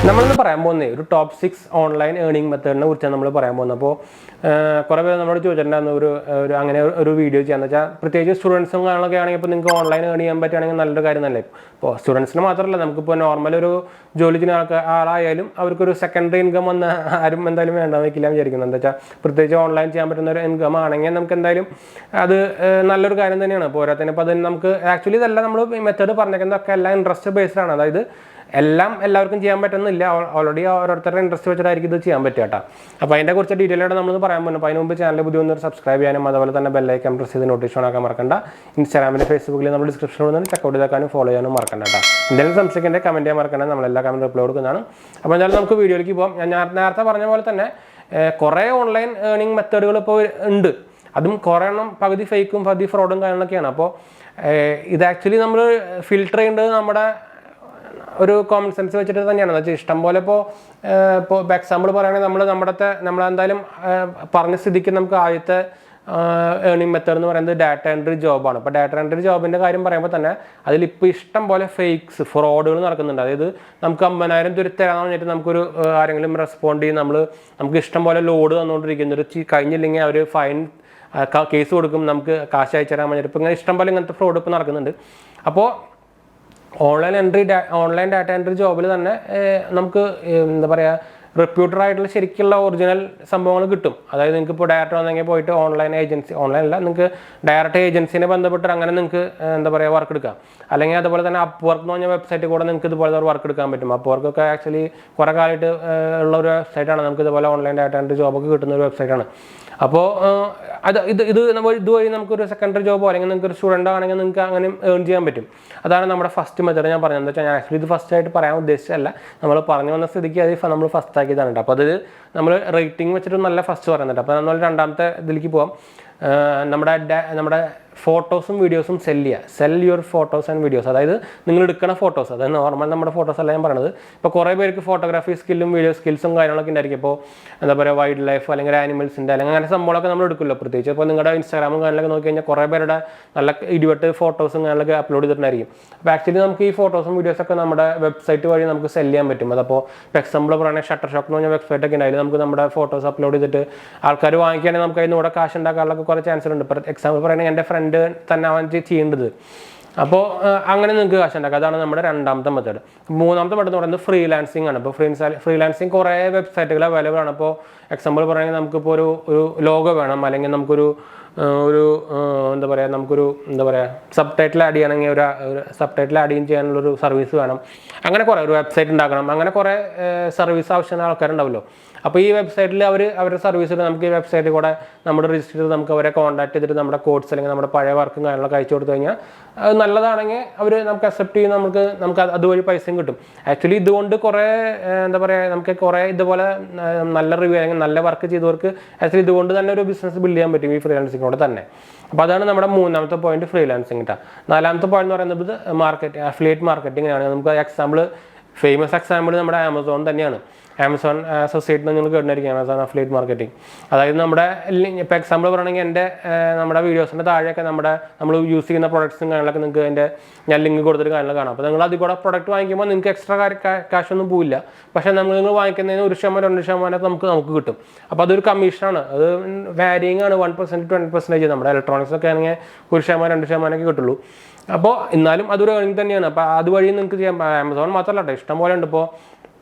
നമ്മളിന്ന് പറയാൻ പോകുന്നത് ഒരു ടോപ്പ് 6 ഓൺലൈൻ ഏർണിംഗ് മെത്തേഡിനെ കുറിച്ചാണ് നമ്മൾ പറയാൻ പോകുന്നത്. അപ്പോൾ കുറേ പേര് നമ്മളോട് ചോദിച്ചിട്ടുണ്ടായിരുന്നു അങ്ങനെ ഒരു വീഡിയോ ചെയ്യാന്ന് വെച്ചാൽ പ്രത്യേകിച്ച് സ്റ്റുഡൻസും കാര്യങ്ങളൊക്കെ ആണെങ്കിൽ ഇപ്പോൾ നിങ്ങൾക്ക് ഓൺലൈൻ ഏൺ ചെയ്യാൻ പറ്റുകയാണെങ്കിൽ നല്ലൊരു കാര്യം തന്നെ. ഇപ്പോൾ സ്റ്റുഡൻസിന് മാത്രമല്ല, നമുക്കിപ്പോൾ നോർമൽ ഒരു ജോലി ചെയ്യുന്ന ആളായാലും അവർക്കൊരു സെക്കൻഡറി ഇൻകം വന്ന് ആരും എന്തായാലും വേണ്ടെന്ന് വയ്ക്കില്ല വിചാരിക്കുന്നത്. എന്താ വെച്ചാൽ പ്രത്യേകിച്ച് ഓൺലൈൻ ചെയ്യാൻ പറ്റുന്ന ഒരു ഇൻകം ആണെങ്കിൽ നമുക്ക് എന്തായാലും അത് നല്ലൊരു കാര്യം തന്നെയാണ്. പോരാത്തതിന് ഇപ്പോൾ അത് നമുക്ക് ആക്ച്വലി ഇതെല്ലാം നമ്മൾ ഈ മെത്തേഡ് പറഞ്ഞേക്കുന്നതൊക്കെ എല്ലാം ഇൻട്രസ്റ്റ് ബേസ്ഡ് ആണ്. അതായത് എല്ലാവർക്കും ചെയ്യാൻ പറ്റുന്നില്ല, ഓൾറെഡി ഓരോരുത്തരുടെ ഇൻട്രസ്റ്റ് വെച്ചിട്ടായിരിക്കും ഇത് ചെയ്യാൻ പറ്റുക കേട്ടോ. അപ്പോൾ അതിൻ്റെ കുറിച്ച് ഡീറ്റെയിൽ ആയിട്ട് നമ്മൾ പറയാൻ പോകുന്നു. അപ്പോൾ അതിന് മുമ്പ് ചാനൽ പുതിയ ഒന്ന് സബ്സ്ക്രൈബ് ചെയ്യാനും അതുപോലെ തന്നെ ബെല്ലൈക്കൺ പ്രസ് ചെയ്ത് നോട്ടിഫിക്കേഷൻ ആക്കാൻ മറക്കണ്ട. ഇൻസ്റ്റാഗ്രാമിലും ഫേസ്ബുക്കിൽ നമ്മൾ ഡിസ്ക്രിപ്ഷനിൽ നിന്ന് ചെക്കൗട്ട് ചെയ്താക്കാനും ഫോളോ ചെയ്യാനും മറക്കണ്ട കേട്ടോ. എന്തെങ്കിലും സംശയിക്കേണ്ട കമൻറ്റ് ചെയ്യാൻ മറക്കണ്ട, നമ്മളെല്ലാ കമൻറ്റ് റിപ്ലൈ കൊടുക്കുന്നതാണ്. അപ്പോൾ എന്തായാലും നമുക്ക് വീഡിയോയിലേക്ക് പോകാം. ഞാൻ നേരത്തെ പറഞ്ഞ പോലെ തന്നെ കുറേ ഓൺലൈൻ ഏർണിംഗ് മെത്തേഡുകൾ ഇപ്പോൾ ഉണ്ട്. അതും കുറേ എണ്ണം പകുതി ഫേക്കും പകുതി ഫ്രോഡും കാര്യങ്ങളൊക്കെയാണ്. അപ്പോൾ ഇത് ആക്ച്വലി നമ്മൾ ഫിൽട്ടർ ചെയ്യേണ്ടത് നമ്മുടെ ഒരു കോമൺ സെൻസ് വെച്ചിട്ട് തന്നെയാണ്. എന്ന് വെച്ചാൽ ഇഷ്ടം പോലെ ഇപ്പോൾ എക്സാമ്പിൾ പറയുകയാണെങ്കിൽ നമ്മളെന്തായാലും പറഞ്ഞ സ്ഥിതിക്ക് നമുക്ക് ആദ്യത്തെ ഏർണിംഗ് മെത്തേഡ് എന്ന് പറയുന്നത് ഡാറ്റ എൻട്രി ജോബാണ്. അപ്പോൾ ഡാറ്റ എൻട്രി ജോബിൻ്റെ കാര്യം പറയുമ്പോൾ തന്നെ അതിലിപ്പോൾ ഇഷ്ടം പോലെ ഫേക്സ് ഫ്രോഡുകൾ നടക്കുന്നുണ്ട്. അതായത് നമുക്ക് 50,000 തരാമെന്ന് പറഞ്ഞിട്ട് നമുക്കൊരു ആരെങ്കിലും റെസ്പോണ്ട് ചെയ്യും, നമുക്ക് ഇഷ്ടം പോലെ ലോഡ് തന്നുകൊണ്ടിരിക്കുന്നൊരു കഴിഞ്ഞില്ലെങ്കിൽ അവർ ഫൈൻ കേസ് കൊടുക്കും, നമുക്ക് കാശ് അയച്ചു തരാൻ വേണ്ടിയിട്ട്. ഇപ്പോൾ ഇങ്ങനെ ഇഷ്ടം പോലെ ഇങ്ങനത്തെ ഫ്രോഡ് ഇപ്പോൾ നടക്കുന്നുണ്ട്. അപ്പോൾ ഓൺലൈൻ ഡാറ്റ എൻട്രി ജോബിൽ തന്നെ നമുക്ക് എന്താ പറയുക, റെപ്യൂട്ടഡ് ആയിട്ടുള്ള ശരിക്കുള്ള ഒറിജിനൽ സംഭവങ്ങൾ കിട്ടും. അതായത് നിങ്ങൾക്ക് ഇപ്പോൾ ഡയറക്റ്റ് വന്നെങ്കിൽ പോയിട്ട് ഓൺലൈനല്ല, നിങ്ങൾക്ക് ഡയറക്റ്റ് ഏജൻസിനെ ബന്ധപ്പെട്ട് അങ്ങനെ നിങ്ങൾക്ക് എന്താ പറയുക വർക്ക് എടുക്കാം. അല്ലെങ്കിൽ അതുപോലെ തന്നെ അപ്വർക്ക് എന്ന് പറഞ്ഞ വെബ്സൈറ്റിൽ കൂടെ നിങ്ങൾക്ക് ഇതുപോലെ വർക്ക് എടുക്കാൻ പറ്റും. അപ്വർക്കൊക്കെ ആക്ച്വലി കുറേ കാലമായിട്ട് ഉള്ള ഒരു വെബ്സൈറ്റാണ്. നമുക്ക് ഇതുപോലെ ഓൺലൈൻ ഡാറ്റ എൻട്രി ജോബൊക്കെ കിട്ടുന്ന ഒരു വെബ്സൈറ്റാണ്. അപ്പോൾ ഇതുവഴി നമുക്കൊരു സെക്കൻഡറി ജോബോ അല്ലെങ്കിൽ നിങ്ങൾക്ക് ഒരു സ്റ്റുഡൻ്റ് ആണെങ്കിൽ നിങ്ങൾക്ക് അങ്ങനെ ഏൺ ചെയ്യാൻ പറ്റും. അതാണ് നമ്മുടെ ഫസ്റ്റ് മെത്തേഡ് ഞാൻ പറഞ്ഞത്. എന്താ വെച്ചാൽ ഞാൻ ആക്ച്വലി ഇത് ഫസ്റ്റ് ആയിട്ട് പറയാൻ ഉദ്ദേശിച്ചല്ല, നമ്മൾ പറഞ്ഞു വന്ന സ്ഥിതിക്ക് അത് നമ്മൾ ഫസ്റ്റ് ആക്കിയതാണ്. അപ്പോൾ അത് നമ്മൾ റേറ്റിംഗ് വെച്ചിട്ട് നല്ല ഫസ്റ്റ് പറയുന്നുണ്ട്. അപ്പോൾ നമ്മൾ രണ്ടാമത്തെ ഇതിലേക്ക് പോകാം. നമ്മുടെ ഫോട്ടോസും വീഡിയോസും cell your photos and videos. അതായത് നിങ്ങൾ എടുക്കുന്ന ഫോട്ടോസ്, അതായത് നോർമൽ നമ്മുടെ ഫോട്ടോസ് അല്ല ഞാൻ പറയുന്നത്. ഇപ്പോൾ കുറേ പേർക്ക് ഫോട്ടോഗ്രാഫി സ്കില്ലും വീഡിയോ സ്കിൽസും കാര്യങ്ങളൊക്കെ ഉണ്ടായിരിക്കും. ഇപ്പോൾ എന്താ പറയുക വൈൽഡ് ലൈഫ് അല്ലെങ്കിൽ ആനിമൽസിൻ്റെ അല്ലെങ്കിൽ അങ്ങനെ സംഭവങ്ങളൊക്കെ നമ്മൾ എടുക്കില്ല. പ്രത്യേകിച്ച് ഇപ്പോൾ നിങ്ങളുടെ ഇൻസ്റ്റാഗ്രാമും കാര്യങ്ങളൊക്കെ നോക്കി കഴിഞ്ഞാൽ കുറേ പേരുടെ നല്ല ഇടിവെട്ട് ഫോട്ടോസും കാര്യങ്ങളൊക്കെ അപ്ലോഡ് ചെയ്തിട്ടുണ്ടായിരിക്കും. അപ്പോൾ ആക്ച്വലി നമുക്ക് ഈ ഫോട്ടോസും വീഡിയോസൊക്കെ നമ്മുടെ വെബ്സൈറ്റ് വഴി നമുക്ക് സെല് ചെയ്യാൻ പറ്റും. അതപ്പോൾ ഇപ്പോൾ എക്സാമ്പിൾ പറയുകയാണെങ്കിൽ ഷട്ടർ ഷോപ്പ് എന്ന് പറഞ്ഞ വെബ്സൈറ്റ് ഒക്കെ ഉണ്ടായാലും നമുക്ക് നമ്മുടെ ഫോട്ടോസ് അപ്ലോഡ് ചെയ്തിട്ട് ആൾക്കാർ വാങ്ങിക്കുകയാണെങ്കിൽ നമുക്ക് അതിന് കൂടെ കാശ് ഉണ്ടാക്കാനുള്ള കുറേ ചാൻസുകളുണ്ട്. ഇപ്പോൾ എക്സാമ്പിൾ പറയുകയാണെങ്കിൽ എൻ്റെ ഫ്രണ്ട് തന്നെ അവൻ ചെയ്യേണ്ടത്. അപ്പോൾ അങ്ങനെ നിങ്ങൾക്ക് കാശ് ഉണ്ടാക്കാം. അതാണ് നമ്മുടെ രണ്ടാമത്തെ മെത്തേഡ്. മൂന്നാമത്തെ മെത്തേഡ് എന്ന് പറയുന്നത് ഫ്രീലാൻസിങ് ആണ്. ഇപ്പോൾ ഫ്രീലാൻസിങ് കുറേ വെബ്സൈറ്റുകൾ അവൈലബിൾ ആണ്. ഇപ്പോൾ എക്സാമ്പിൾ പറയുകയാണെങ്കിൽ നമുക്കിപ്പോൾ ഒരു ലോഗോ വേണം, അല്ലെങ്കിൽ നമുക്കൊരു സബ് ടൈറ്റിൽ ആഡ് ചെയ്യണമെങ്കിൽ ഒരു സബ് ടൈറ്റിൽ ആഡ് ചെയ്യാനുള്ളൊരു സർവീസ് വേണം. അങ്ങനെ കുറേ ഒരു വെബ്സൈറ്റ് ഉണ്ടാക്കണം. അങ്ങനെ കുറേ സർവീസ് ആവശ്യമുള്ള ആൾക്കാരുണ്ടാവുമല്ലോ. അപ്പോൾ ഈ വെബ്സൈറ്റിൽ അവരുടെ സർവീസിൽ നമുക്ക് ഈ വെബ്സൈറ്റിൽ കൂടെ നമ്മൾ രജിസ്റ്റർ ചെയ്ത് നമുക്ക് അവരെ കോൺടാക്ട് ചെയ്തിട്ട് നമ്മുടെ കോഡ്സ് അല്ലെങ്കിൽ നമ്മുടെ പഴയ വർക്കും കാര്യങ്ങളൊക്കെ അയച്ചു കൊടുത്തു കഴിഞ്ഞാൽ അത് നല്ലതാണെങ്കിൽ അവർ നമുക്ക് അക്സെപ്റ്റ് ചെയ്ത് നമുക്ക് അതുവഴി പൈസയും കിട്ടും. ആക്ച്വലി ഇതുകൊണ്ട് കുറേ എന്താ പറയുക, നമുക്ക് കുറേ ഇതുപോലെ നല്ല റിവ്യൂ അല്ലെങ്കിൽ നല്ല വർക്ക് ചെയ്തവർക്ക് ആക്ച്വലി ഇതുകൊണ്ട് തന്നെ ഒരു ബിസിനസ് ബിൽഡ് ചെയ്യാൻ പറ്റും ഈ ഫ്രീലാൻസിങ്ങിലൂടെ തന്നെ. അപ്പോൾ അതാണ് നമ്മുടെ മൂന്നാമത്തെ പോയിന്റ്, ഫ്രീലാൻസിങ് കേട്ടോ. നാലാമത്തെ പോയിന്റ് എന്ന് പറയുന്നത് അഫിലിയേറ്റ് മാർക്കറ്റിംഗ് ആണ്. നമുക്ക് ഫേമസ് എക്സാമ്പിൾ നമ്മുടെ ആമസോൺ തന്നെയാണ്. ആമസോൺ അസോസിയേറ്റ് നിങ്ങൾ കേട്ടിരിക്കും, ആമസോൺ അഫിലിയേറ്റ് മാർക്കറ്റിംഗ്. അതായത് ഇപ്പോൾ എക്സാമ്പിൾ പറയുകയാണെങ്കിൽ നമ്മുടെ വീഡിയോസിൻ്റെ താഴെയൊക്കെ നമ്മൾ യൂസ് ചെയ്യുന്ന പ്രൊഡക്ട്സും കാര്യങ്ങളൊക്കെ നിങ്ങൾക്ക് ഞാൻ ലിങ്ക് കൊടുത്തിട്ട് കാര്യങ്ങൾ കാണാം. അപ്പോൾ നിങ്ങൾ അതിൽ കൂടെ പ്രൊഡക്റ്റ് വാങ്ങിക്കുമ്പോൾ നിങ്ങൾക്ക് എക്സ്ട്രാ കാശൊന്നും പോവില്ല. പക്ഷേ നിങ്ങൾ വാങ്ങിക്കുന്നതിന് 1% 2% നമുക്ക് കിട്ടും. അപ്പോൾ അതൊരു കമ്മീഷനാണ്. അത് വാരിയിങ് ആണ്, 1% 20%. നമ്മുടെ ഇലക്ട്രോണിക്സ് ഒക്കെ ആണെങ്കിൽ 1% 2% കിട്ടുള്ളൂ. അപ്പോൾ എന്നാലും അതൊരു ഏർണിംഗ് തന്നെയാണ്. അപ്പോൾ അതുവഴി നിങ്ങൾക്ക് ചെയ്യാം. ആമസോൺ മാത്രമല്ല കേട്ടോ, ഇഷ്ടം പോലെ ഉണ്ട്. ഇപ്പോൾ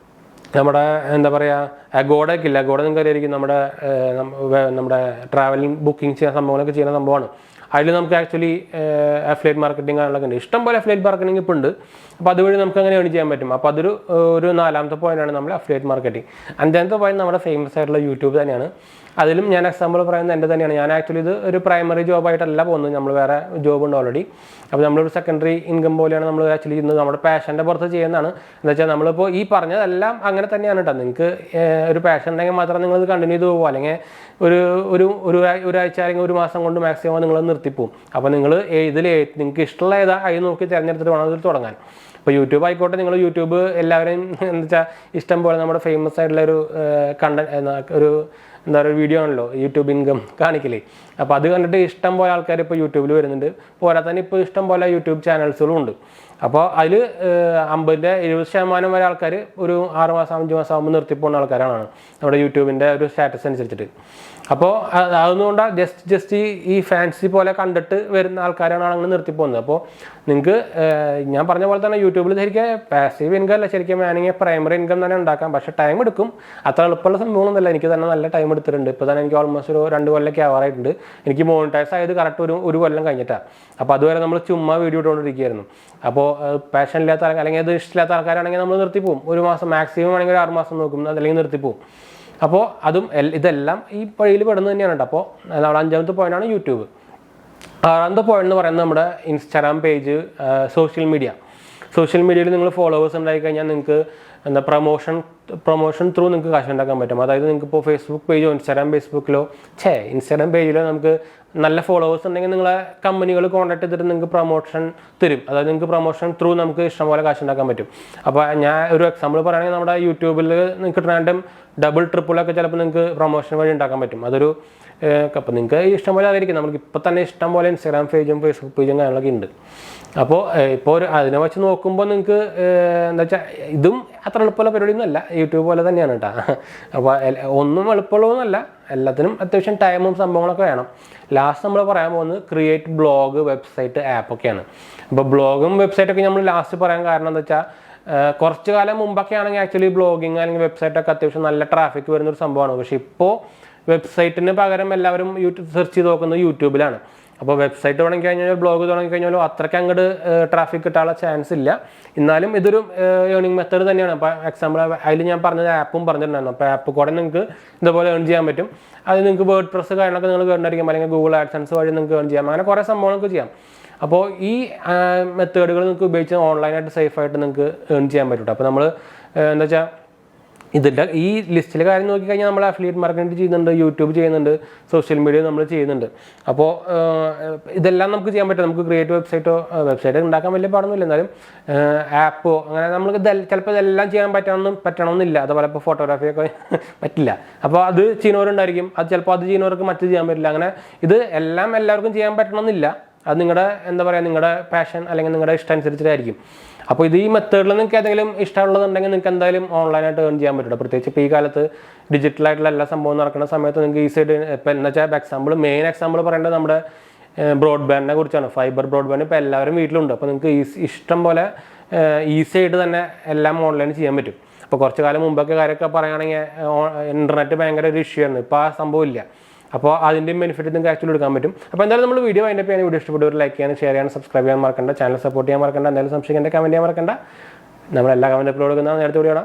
നമ്മുടെ എന്താ പറയുക 𝙂𝙤ഒക്കെ ഇല്ല, 𝙂𝙤 നിങ്ങൾക്ക് അറിയായിരിക്കും, നമ്മുടെ ട്രാവലിംഗ് ബുക്കിംഗ് ചെയ്യുന്ന സംഭവങ്ങളൊക്കെ ചെയ്യുന്ന സംഭവമാണ്. അതിൽ നമുക്ക് ആക്ച്വലി അഫിലിയേറ്റ് മാർക്കറ്റിംഗ് കാര്യങ്ങളൊക്കെ ഉണ്ട്. ഇഷ്ടം പോലെ അഫിലിയേറ്റ് മാർക്കറ്റിംഗ് ഇപ്പോൾ ഉണ്ട്. അപ്പോൾ അതുവഴി നമുക്ക് അങ്ങനെ ഏൺ ചെയ്യാൻ പറ്റും. അപ്പോൾ അതൊരു നാലാമത്തെ പോയിന്റാണ് നമ്മൾ അഫിലിയേറ്റ് മാർക്കറ്റിംഗ്. അഞ്ചാമത്തെ പോയിന്റ് നമ്മുടെ ഫേമസ് ആയിട്ടുള്ള യൂട്യൂബ് തന്നെയാണ്. അതിലും ഞാൻ എക്സാമ്പിൾ പറയുന്നത് എൻ്റെ തന്നെയാണ്. ഞാൻ ആക്ച്വലി ഇത് ഒരു പ്രൈമറി ജോബായിട്ടല്ല പോകുന്നത്, നമ്മൾ വേറെ ജോബ് ഉണ്ട് ഓൾറെഡി. അപ്പോൾ നമ്മളൊരു സെക്കൻഡറി ഇൻകം പോലെയാണ് നമ്മൾ ആക്ച്വലി ഇന്ന് നമ്മുടെ പാഷൻ്റെ പുറത്ത് ചെയ്യുന്നതാണ്. എന്താ വെച്ചാൽ നമ്മളിപ്പോൾ ഈ പറഞ്ഞതെല്ലാം അങ്ങനെ തന്നെയാണ് കേട്ടോ. നിങ്ങൾക്ക് ഒരു പാഷൻ ഉണ്ടെങ്കിൽ മാത്രം നിങ്ങളിത് കണ്ടിന്യൂ ചെയ്ത് പോകും. അല്ലെങ്കിൽ ഒരാഴ്ച അല്ലെങ്കിൽ ഒരു മാസം കൊണ്ട് മാക്സിമം നിങ്ങൾ നിർത്തിപ്പോവും. അപ്പോൾ നിങ്ങൾ നിങ്ങൾക്ക് ഇഷ്ടമുള്ള ഏതാ അത് നോക്കി തിരഞ്ഞെടുത്തിട്ട് വേണം അതിൽ തുടങ്ങാൻ. അപ്പോൾ യൂട്യൂബ് ആയിക്കോട്ടെ, നിങ്ങൾ യൂട്യൂബ് എല്ലാവരും എന്താ വെച്ചാൽ ഇഷ്ടം പോലെ നമ്മുടെ ഫേമസ് ആയിട്ടുള്ള ഒരു ഒരു എന്താ പറയുക വീഡിയോ ആണല്ലോ യൂട്യൂബ് ഇൻകം കാണിക്കലേ. അപ്പോൾ അത് കണ്ടിട്ട് ഇഷ്ടം പോലെ ആൾക്കാർ ഇപ്പോൾ യൂട്യൂബിൽ വരുന്നുണ്ട്. പോരാതെ തന്നെ ഇപ്പോൾ ഇഷ്ടം പോലെ യൂട്യൂബ് ചാനൽസുകളും ഉണ്ട്. അപ്പോൾ അതിൽ 50-70% വരെ ആൾക്കാർ ഒരു 6 മാസം 5 മാസം ആകുമ്പോൾ നിർത്തിപ്പോകുന്ന ആൾക്കാരാണ് നമ്മുടെ യൂട്യൂബിൻ്റെ ഒരു സ്റ്റാറ്റസ് അനുസരിച്ചിട്ട്. അപ്പോൾ അതൊന്നുകൊണ്ടാണ് ജസ്റ്റ് ഈ ഫാൻസി പോലെ കണ്ടിട്ട് വരുന്ന ആൾക്കാരാണ് അങ്ങനെ നിർത്തിപ്പോകുന്നത്. അപ്പോൾ നിങ്ങൾക്ക് ഞാൻ പറഞ്ഞ പോലെ തന്നെ യൂട്യൂബിൽ ശരിക്കും പാസീവ് ഇൻകം അല്ല, ശരിക്കും വേണമെങ്കിൽ പ്രൈമറി ഇൻകം തന്നെ ഉണ്ടാക്കാം. പക്ഷേ ടൈം എടുക്കും. അത്ര എളുപ്പമുള്ള സംഭവമൊന്നുമല്ല. എനിക്ക് തന്നെ നല്ല ടൈം എടുത്തിട്ടുണ്ട്. ഇപ്പോൾ തന്നെ എനിക്ക് ഓൾമോസ്റ്റ് ഒരു 2 കൊല്ലമൊക്കെ ആവാറായിട്ടുണ്ട്. എനിക്ക് മോണിറ്റൈസ് ആയത് കറക്റ്റ് ഒരു കൊല്ലം കഴിഞ്ഞിട്ടാണ്. അപ്പോൾ അതുവരെ നമ്മൾ ചുമ്മാ വീഡിയോ ഇട്ടുകൊണ്ടിരിക്കുകയായിരുന്നു. അപ്പോൾ പാഷൻ ഇല്ലാത്ത അല്ലെങ്കിൽ അത് ഇഷ്ടമില്ലാത്ത ആൾക്കാരാണെങ്കിൽ നമ്മൾ നിർത്തിപ്പോവും. ഒരു മാസം മാക്സിമം ആണെങ്കിൽ 6 മാസം നോക്കും, അല്ലെങ്കിൽ നിർത്തിപ്പോവും. അപ്പോൾ അതും ഇതെല്ലാം ഈ വഴിയിൽ പെടുന്നത് തന്നെയാണ് കേട്ടോ. അപ്പോൾ നമ്മുടെ 5ാമത്തെ പോയിന്റാണ് യൂട്യൂബ്. 6ാമത്തെ പോയിന്റ് എന്ന് പറയുന്നത് നമ്മുടെ ഇൻസ്റ്റാഗ്രാം പേജ്, സോഷ്യൽ മീഡിയയിൽ നിങ്ങൾ ഫോളോവേഴ്സ് ഉണ്ടായി കഴിഞ്ഞാൽ നിങ്ങൾക്ക് എന്താ പ്രൊമോഷൻ ത്രൂ നിങ്ങൾക്ക് കാശ് ഉണ്ടാക്കാൻ പറ്റും. അതായത് നിങ്ങൾക്ക് ഇപ്പോൾ ഫേസ്ബുക്ക് പേജോ ഇൻസ്റ്റാഗ്രാം പേജിലോ നമുക്ക് നല്ല ഫോളോവേഴ്സ് ഉണ്ടെങ്കിൽ നിങ്ങളെ കമ്പനികൾ കോൺടാക്ട് ചെയ്തിട്ട് നിങ്ങൾക്ക് പ്രൊമോഷൻ തരും. അതായത് നിങ്ങൾക്ക് പ്രൊമോഷൻ ത്രൂ നമുക്ക് ഇഷ്ടംപോലെ കാശ് ഉണ്ടാക്കാൻ പറ്റും. അപ്പോൾ ഞാൻ ഒരു എക്സാമ്പിൾ പറയുകയാണെങ്കിൽ നമ്മുടെ യൂട്യൂബിൽ നിങ്ങൾക്ക് റാൻഡം ഡബിൾ ട്രിപ്പിളൊക്കെ ചിലപ്പോൾ നിങ്ങൾക്ക് പ്രൊമോഷൻ വഴി ഉണ്ടാക്കാൻ പറ്റും. അതൊരു അപ്പോൾ നിങ്ങൾക്ക് ഇഷ്ടംപോലെ അതായിരിക്കും. നമുക്ക് ഇപ്പോൾ തന്നെ ഇഷ്ടംപോലെ ഇൻസ്റ്റാഗ്രാം പേജും ഫേസ്ബുക്ക് പേജും കാര്യങ്ങളൊക്കെ ഉണ്ട്. അപ്പോൾ ഇപ്പോൾ അതിനെ വെച്ച് നോക്കുമ്പോൾ നിങ്ങൾക്ക് എന്താ വെച്ചാൽ ഇതും അത്ര എളുപ്പമുള്ള പരിപാടിയൊന്നുമല്ല, യൂട്യൂബ് പോലെ തന്നെയാണ് കേട്ടോ. അപ്പോൾ ഒന്നും എളുപ്പമുള്ളതൊന്നുമല്ല, എല്ലാത്തിനും അത്യാവശ്യം ടൈമും സംഭവങ്ങളൊക്കെ വേണം. ലാസ്റ്റ് നമ്മൾ പറയാൻ പോകുന്നത് ക്രിയേറ്റ് ബ്ലോഗ്, വെബ്സൈറ്റ്, ആപ്പൊക്കെയാണ്. അപ്പോൾ ബ്ലോഗും വെബ്സൈറ്റൊക്കെ നമ്മൾ ലാസ്റ്റ് പറയാൻ കാരണം എന്താ വെച്ചാൽ കുറച്ച് കാലം മുമ്പൊക്കെ ആണെങ്കിൽ ആക്ച്വലി ബ്ലോഗിങ് അല്ലെങ്കിൽ വെബ്സൈറ്റൊക്കെ അത്യാവശ്യം നല്ല ട്രാഫിക് വരുന്നൊരു സംഭവമാണ്. പക്ഷേ ഇപ്പോൾ വെബ്സൈറ്റിന് പകരം എല്ലാവരും സെർച്ച് ചെയ്ത് നോക്കുന്നത് യൂട്യൂബിലാണ്. അപ്പോൾ വെബ്സൈറ്റ് തുടങ്ങി കഴിഞ്ഞാൽ ബ്ലോഗ് തുടങ്ങി കഴിഞ്ഞാലും അത്രയ്ക്ക് അങ്ങോട്ട് ട്രാഫിക് കിട്ടാനുള്ള ചാൻസ് ഇല്ല. എന്നാലും ഇതൊരു ഏണിംഗ് മെത്തേഡ് തന്നെയാണ്. അപ്പോൾ എക്സാമ്പിൾ അതിൽ ഞാൻ പറഞ്ഞത് ആപ്പും പറഞ്ഞിട്ടുണ്ടായിരുന്നു. അപ്പോൾ ആപ്പ് കൂടെ നിങ്ങൾക്ക് ഇതുപോലെ ഏൺ ചെയ്യാൻ പറ്റും. അത് നിങ്ങൾക്ക് വേർഡ് പ്രസ് കാര്യങ്ങളൊക്കെ നിങ്ങൾ കേട്ടിരിക്കും, അല്ലെങ്കിൽ ഗൂഗിൾ ആഡ്സൻസ് വഴി നിങ്ങൾക്ക് ഏൺ ചെയ്യാം. അങ്ങനെ കുറേ സംഭവങ്ങൾക്ക് ചെയ്യാം. അപ്പോൾ ഈ മെത്തേഡുകൾ നിങ്ങൾക്ക് ഉപയോഗിച്ച് ഓൺലൈനായിട്ട് സേഫായിട്ട് നിങ്ങൾക്ക് ഏൺ ചെയ്യാൻ പറ്റും. അപ്പോൾ നമ്മൾ എന്താ വെച്ചാൽ ഇതിൻ്റെ ഈ ലിസ്റ്റിലെ കാര്യം നോക്കിക്കഴിഞ്ഞാൽ നമ്മൾ അഫിലിയേറ്റ് മാർക്കറ്റിംഗ് ചെയ്യുന്നുണ്ട്, യൂട്യൂബ് ചെയ്യുന്നുണ്ട്, സോഷ്യൽ മീഡിയ നമ്മൾ ചെയ്യുന്നുണ്ട്. അപ്പോൾ ഇതെല്ലാം നമുക്ക് ചെയ്യാൻ പറ്റും. നമുക്ക് ക്രിയേറ്റ് വെബ്സൈറ്റ് ഉണ്ടാക്കാൻ വലിയ പാടൊന്നുമില്ല. എന്നാലും ആപ്പോ അങ്ങനെ നമുക്ക് ചിലപ്പോൾ ഇതെല്ലാം ചെയ്യാൻ പറ്റണമെന്നില്ല. അതുപോലെ ഇപ്പോൾ ഫോട്ടോഗ്രാഫിയൊക്കെ പറ്റില്ല. അപ്പോൾ അത് ചെയ്യുന്നവരുണ്ടായിരിക്കും, അത് ചിലപ്പോൾ അത് ചെയ്യുന്നവർക്ക് മറ്റു ചെയ്യാൻ പറ്റില്ല. അങ്ങനെ ഇത് എല്ലാവർക്കും ചെയ്യാൻ പറ്റണമെന്നില്ല. അത് നിങ്ങളുടെ എന്താ പറയുക, നിങ്ങളുടെ പാഷൻ അല്ലെങ്കിൽ നിങ്ങളുടെ ഇഷ്ടം അനുസരിച്ചിട്ടായിരിക്കും. അപ്പോൾ ഇത് ഈ മെത്തേഡിൽ നിങ്ങൾക്ക് ഏതെങ്കിലും ഇഷ്ടമുള്ളതുണ്ടെങ്കിൽ നിങ്ങൾക്ക് എന്തായാലും ഓൺലൈനായിട്ട് ഏൺ ചെയ്യാൻ പറ്റും. പ്രത്യേകിച്ച് ഇപ്പോൾ ഈ കാലത്ത് ഡിജിറ്റലായിട്ടുള്ള എല്ലാ സംഭവം നടക്കുന്ന സമയത്ത് നിങ്ങൾക്ക് ഈസിയായിട്ട് ഇപ്പോൾ എന്താ വെച്ചാൽ മെയിൻ എക്സാമ്പിൾ പറയേണ്ടത് നമ്മുടെ ബ്രോഡ്ബാൻഡിനെ കുറിച്ചാണ്. ഫൈബർ ബ്രോഡ്ബാൻഡ് ഇപ്പോൾ എല്ലാവരും വീട്ടിലുണ്ട്. അപ്പോൾ നിങ്ങൾക്ക് ഇഷ്ടം പോലെ ഈസി ആയിട്ട് തന്നെ എല്ലാം ഓൺലൈൻ ചെയ്യാൻ പറ്റും. അപ്പോൾ കുറച്ച് കാലം മുമ്പൊക്കെ കാര്യമൊക്കെ പറയുകയാണെങ്കിൽ ഇൻ്റർനെറ്റ് ഭയങ്കര ഒരു ഇഷ്യൂ ആയിരുന്നു. ഇപ്പോൾ ആ സംഭവം ഇല്ല. അപ്പോൾ അതിൻ്റെയും ബെനിഫിറ്റ് നിങ്ങൾക്ക് ആക്ച്വലി എടുക്കാൻ പറ്റും. അപ്പോൾ എന്തായാലും നമ്മൾ വീഡിയോ അതിൻ്റെ ചെയ്യാൻ വീഡിയോ ഇഷ്ടപ്പെട്ടവർ ലൈക്ക് ചെയ്യാനും ഷെയർ ചെയ്യാനും സബ്സ്ക്രൈബ് ചെയ്യാൻ മറക്കണ്ട. ചാനൽ സപ്പോർട്ട് ചെയ്യാൻ മറക്കണ്ട. എന്തായാലും സംശയിക്കേണ്ട കമൻറ്റ് ചെയ്യാൻ മറക്കണ്ട. നമ്മളെല്ലാ കമൻറ്റ് അപ്ലോഡ് കൊടുക്കുന്നതാണ്. നേരത്തെ കൂടിയാണ്.